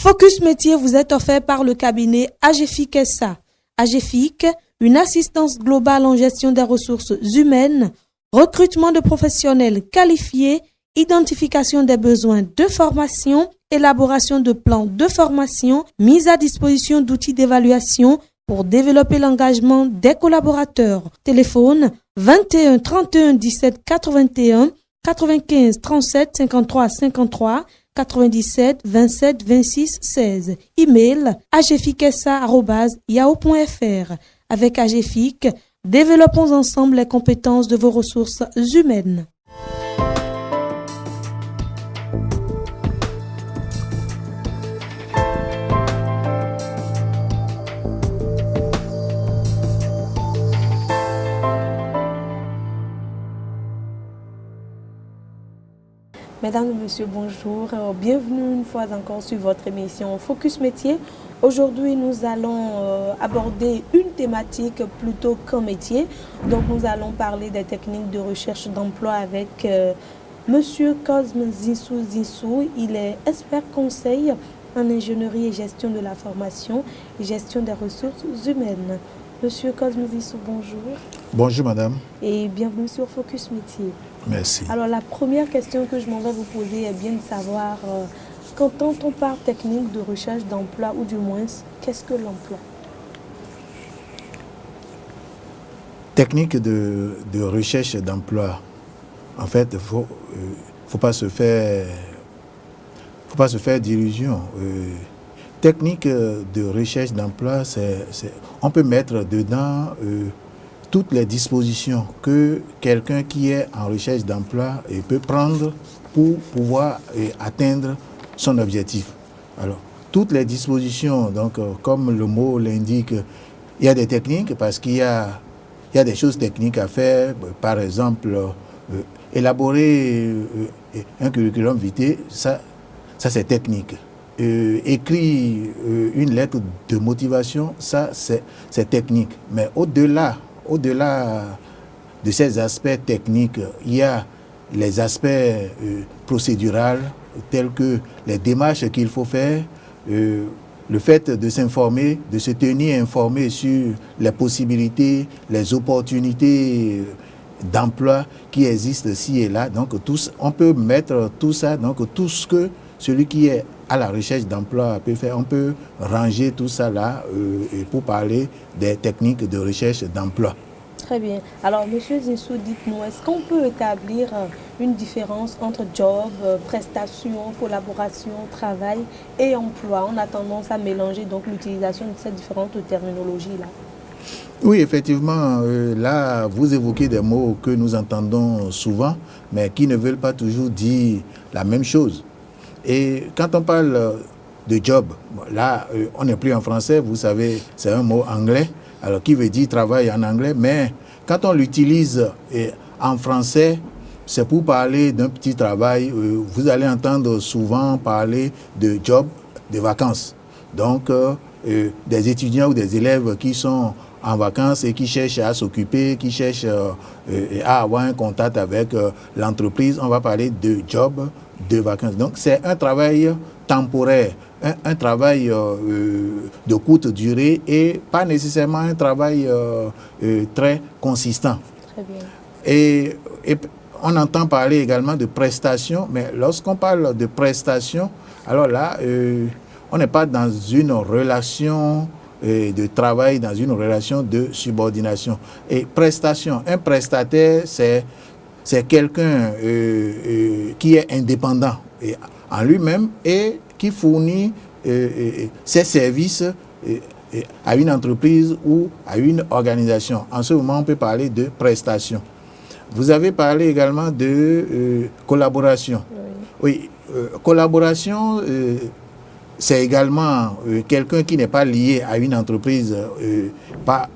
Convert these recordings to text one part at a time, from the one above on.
Focus Métier vous est offert par le cabinet AGEFIC SA. AGEFIC, une assistance globale en gestion des ressources humaines, recrutement de professionnels qualifiés, identification des besoins de formation, élaboration de plans de formation, mise à disposition d'outils d'évaluation pour développer l'engagement des collaborateurs. Téléphone 21 31 17 81 95 37 53 53 97 27 26 16. Email ageficsa@yahoo.fr. Avec Agefic, développons ensemble les compétences de vos ressources humaines. Mesdames et messieurs, bonjour. Bienvenue une fois encore sur votre émission Focus Métier. Aujourd'hui, nous allons aborder une thématique plutôt qu'un métier. Donc, nous allons parler des techniques de recherche d'emploi avec Monsieur Cosme Zissou. Il est expert conseil en ingénierie et gestion de la formation et gestion des ressources humaines. Monsieur Cosme Zissou, bonjour. Bonjour madame. Et bienvenue sur Focus Métier. Merci. Alors la première question que je m'en vais vous poser est bien de savoir, quand on parle technique de recherche d'emploi ou du moins, qu'est-ce que l'emploi? Technique de recherche d'emploi, en fait, faut pas se faire d'illusions. Technique de recherche d'emploi, on peut mettre dedans toutes les dispositions que quelqu'un qui est en recherche d'emploi peut prendre pour pouvoir atteindre son objectif. Alors, toutes les dispositions, donc comme le mot l'indique, il y a des techniques parce qu'il y a des choses techniques à faire. Par exemple, élaborer un curriculum vitae, ça c'est technique. Écrire une lettre de motivation, ça c'est technique. Mais au-delà de ces aspects techniques, il y a les aspects procéduraux, tels que les démarches qu'il faut faire, le fait de s'informer, de se tenir informé sur les possibilités, les opportunités d'emploi qui existent ici et là. Donc, on peut mettre tout ça, donc tout ce que celui qui est à la recherche d'emploi peut faire, on peut ranger tout ça là pour parler des techniques de recherche d'emploi. Très bien. Alors, Monsieur Zissou, dites-nous, est-ce qu'on peut établir une différence entre job, prestation, collaboration, travail et emploi? On a tendance à mélanger donc l'utilisation de ces différentes terminologies-là. Oui, effectivement, là, vous évoquez des mots que nous entendons souvent, mais qui ne veulent pas toujours dire la même chose. Et quand on parle de job, là, on n'est plus en français, vous savez, c'est un mot anglais, alors qui veut dire travail en anglais, mais quand on l'utilise en français, c'est pour parler d'un petit travail. Vous allez entendre souvent parler de job, de vacances. Donc, des étudiants ou des élèves qui sont en vacances et qui cherchent à s'occuper, qui cherchent à avoir un contact avec l'entreprise, on va parler de job, de vacances. Donc, c'est un travail temporaire, un travail de courte durée et pas nécessairement un travail très consistant. Très bien. Et on entend parler également de prestations, mais lorsqu'on parle de prestations, alors là, on n'est pas dans une relation de travail, dans une relation de subordination. Et prestation, un prestataire, c'est quelqu'un qui est indépendant en lui-même et qui fournit ses services à une entreprise ou à une organisation. En ce moment, on peut parler de prestation. Vous avez parlé également de collaboration. Oui, collaboration, c'est également quelqu'un qui n'est pas lié à une entreprise, pas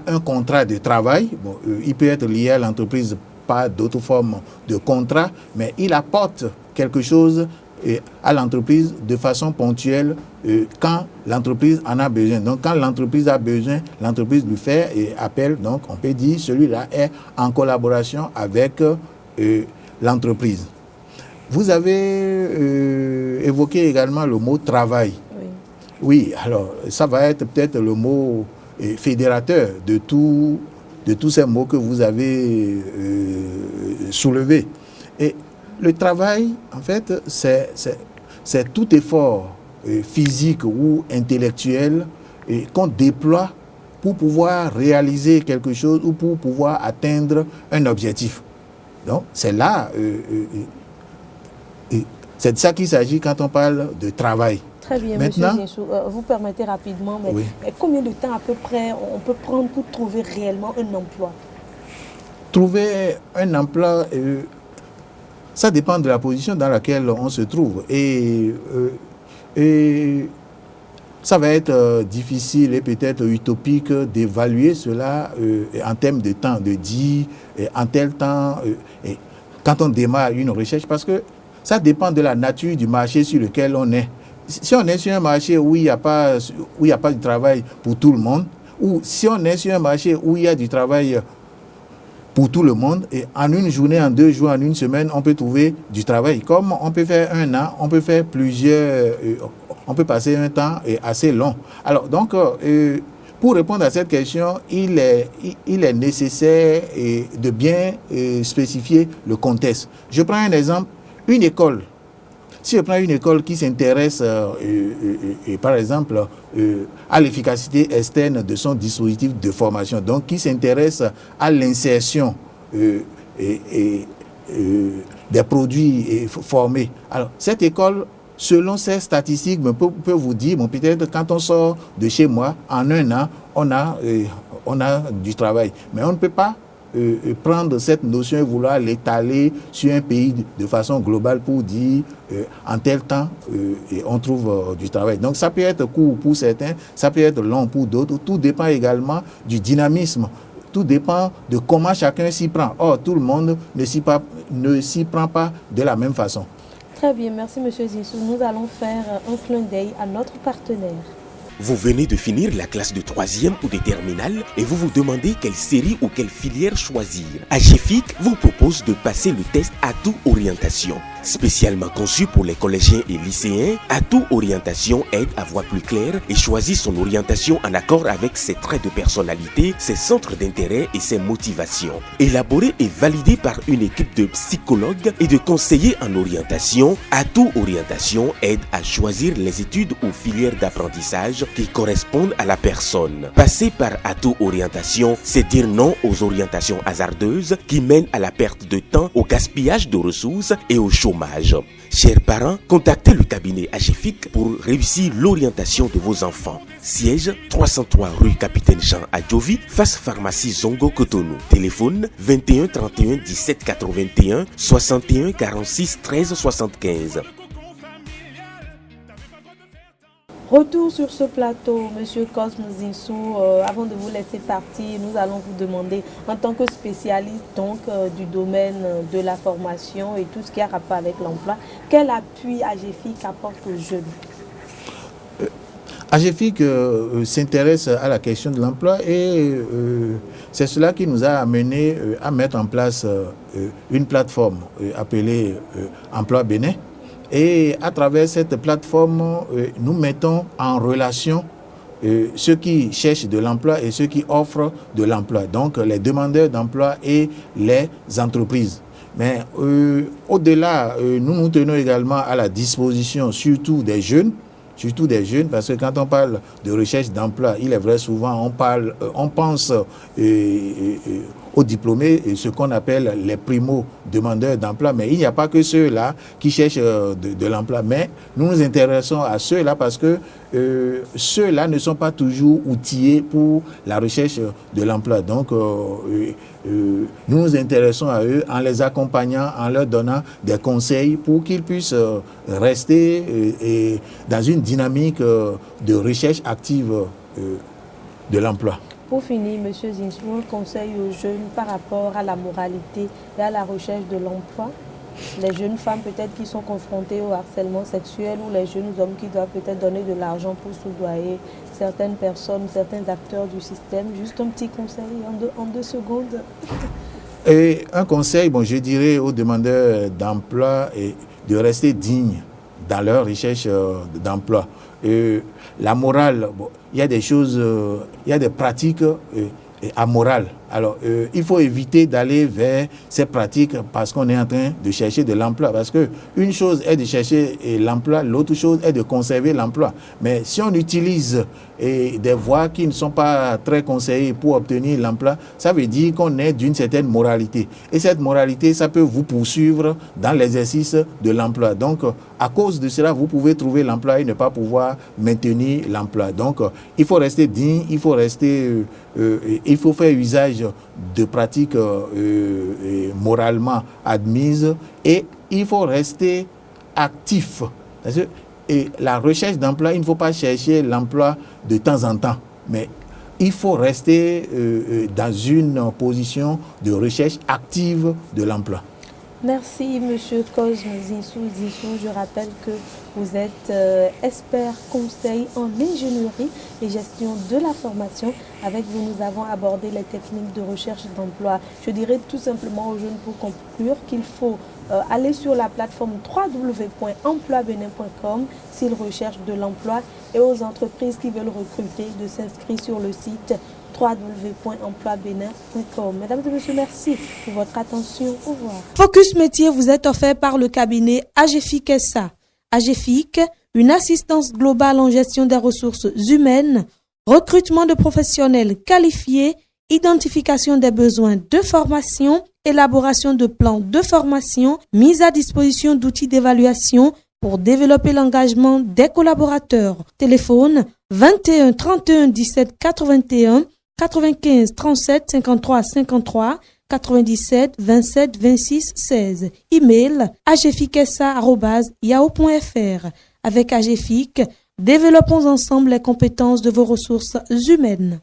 un contrat de travail. Bon, il peut être lié à l'entreprise par d'autres formes de contrat, mais il apporte quelque chose à l'entreprise de façon ponctuelle quand l'entreprise en a besoin. Donc, quand l'entreprise a besoin, l'entreprise lui fait appel. Donc, on peut dire celui-là est en collaboration avec l'entreprise. Vous avez évoqué également le mot travail. Oui, alors ça va être peut-être le mot fédérateur de tous ces mots que vous avez soulevés. Et le travail, en fait, c'est tout effort physique ou intellectuel qu'on déploie pour pouvoir réaliser quelque chose ou pour pouvoir atteindre un objectif. Donc, c'est là, c'est de ça qu'il s'agit quand on parle de travail. Très bien, maintenant, M. Zinsou, vous permettez rapidement, mais combien de temps à peu près on peut prendre pour trouver réellement un emploi? Trouver un emploi, ça dépend de la position dans laquelle on se trouve. Et ça va être difficile et peut-être utopique d'évaluer cela en termes de temps, de dire en tel temps, quand on démarre une recherche, parce que ça dépend de la nature du marché sur lequel on est. Si on est sur un marché où il n'y a pas de travail pour tout le monde, ou si on est sur un marché où il y a du travail pour tout le monde, et en une journée, en 2 jours, en une semaine, on peut trouver du travail. Comme on peut faire 1 an, on peut faire on peut passer un temps assez long. Alors, donc, pour répondre à cette question, il est nécessaire de bien spécifier le contexte. Je prends un exemple, une école. Si je prends une école qui s'intéresse, par exemple, à l'efficacité externe de son dispositif de formation, donc qui s'intéresse à l'insertion des produits formés, alors cette école, selon ses statistiques, peut vous dire, peut-être quand on sort de chez moi, en 1 an, on a du travail. Mais on ne peut pas prendre cette notion et vouloir l'étaler sur un pays de façon globale pour dire en tel temps on trouve du travail. Donc ça peut être court pour certains, ça peut être long pour d'autres. Tout dépend également du dynamisme. Tout dépend de comment chacun s'y prend. Or, tout le monde ne s'y prend pas de la même façon. Très bien, merci M. Zinsou. Nous allons faire un clin d'œil à notre partenaire. Vous venez de finir la classe de 3e ou de terminale et vous vous demandez quelle série ou quelle filière choisir. AGEFIC vous propose de passer le test Atout Orientation. Spécialement conçu pour les collégiens et lycéens, Atout Orientation aide à voir plus clair et choisir son orientation en accord avec ses traits de personnalité, ses centres d'intérêt et ses motivations. Élaboré et validé par une équipe de psychologues et de conseillers en orientation, Atout Orientation aide à choisir les études ou filières d'apprentissage qui correspondent à la personne. Passer par Atout Orientation, c'est dire non aux orientations hasardeuses qui mènent à la perte de temps, au gaspillage de ressources et au chômage. Chers parents, contactez le cabinet AGEFIC pour réussir l'orientation de vos enfants. Siège 303 rue Capitaine Jean à Djovi, face pharmacie Zongo Cotonou. Téléphone 21 31 17 81 61 46 13 75. Retour sur ce plateau, M. Cosme Zinsou. Avant de vous laisser partir, nous allons vous demander, en tant que spécialiste donc, du domaine de la formation et tout ce qui a rapport avec l'emploi, quel appui AGEFIC apporte aux jeunes? AGEFIC s'intéresse à la question de l'emploi et c'est cela qui nous a amené à mettre en place une plateforme appelée Emploi Bénin. Et à travers cette plateforme, nous mettons en relation ceux qui cherchent de l'emploi et ceux qui offrent de l'emploi. Donc les demandeurs d'emploi et les entreprises. Mais au-delà, nous nous tenons également à la disposition surtout des jeunes, parce que quand on parle de recherche d'emploi, il est vrai souvent on pense aux diplômés, ce qu'on appelle les primo-demandeurs d'emploi, mais il n'y a pas que ceux-là qui cherchent de l'emploi, mais nous nous intéressons à ceux-là parce que ceux-là ne sont pas toujours outillés pour la recherche de l'emploi. Donc, nous nous intéressons à eux en les accompagnant, en leur donnant des conseils pour qu'ils puissent rester dans une dynamique de recherche active de l'emploi. Pour finir, M. Zinsou, un conseil aux jeunes par rapport à la moralité et à la recherche de l'emploi. Les jeunes femmes peut-être qui sont confrontées au harcèlement sexuel ou les jeunes hommes qui doivent peut-être donner de l'argent pour soudoyer certaines personnes, certains acteurs du système. Juste un petit conseil en 2 secondes. Et un conseil, je dirais aux demandeurs d'emploi de rester dignes dans leur recherche d'emploi. La morale, il y a des choses, il y a des pratiques amorales. Alors, il faut éviter d'aller vers ces pratiques parce qu'on est en train de chercher de l'emploi. Parce que une chose est de chercher l'emploi, l'autre chose est de conserver l'emploi. Mais si on utilise des voies qui ne sont pas très conseillées pour obtenir l'emploi, ça veut dire qu'on est d'une certaine moralité. Et cette moralité, ça peut vous poursuivre dans l'exercice de l'emploi. Donc, à cause de cela, vous pouvez trouver l'emploi et ne pas pouvoir maintenir l'emploi. Donc, il faut rester digne, il faut faire usage de pratiques moralement admises et il faut rester actif. Et la recherche d'emploi, il ne faut pas chercher l'emploi de temps en temps, mais il faut rester dans une position de recherche active de l'emploi. Merci, Monsieur Cosme Zissou. Je rappelle que vous êtes expert conseil en ingénierie et gestion de la formation. Avec vous, nous avons abordé les techniques de recherche d'emploi. Je dirais tout simplement aux jeunes pour conclure qu'il faut aller sur la plateforme www.emploibenin.com s'ils recherchent de l'emploi et aux entreprises qui veulent recruter de s'inscrire sur le site www.emploibenin.com. Mesdames et messieurs, merci pour votre attention. Au revoir. Focus Métier vous est offert par le cabinet AGEFIC SA. AGEFIC, une assistance globale en gestion des ressources humaines, recrutement de professionnels qualifiés, identification des besoins de formation, élaboration de plans de formation, mise à disposition d'outils d'évaluation pour développer l'engagement des collaborateurs. Téléphone 21 31 17 81 95 37 53 53 97 27 26 16. Email agefic@yahoo.fr. Avec AGEFIC, développons ensemble les compétences de vos ressources humaines.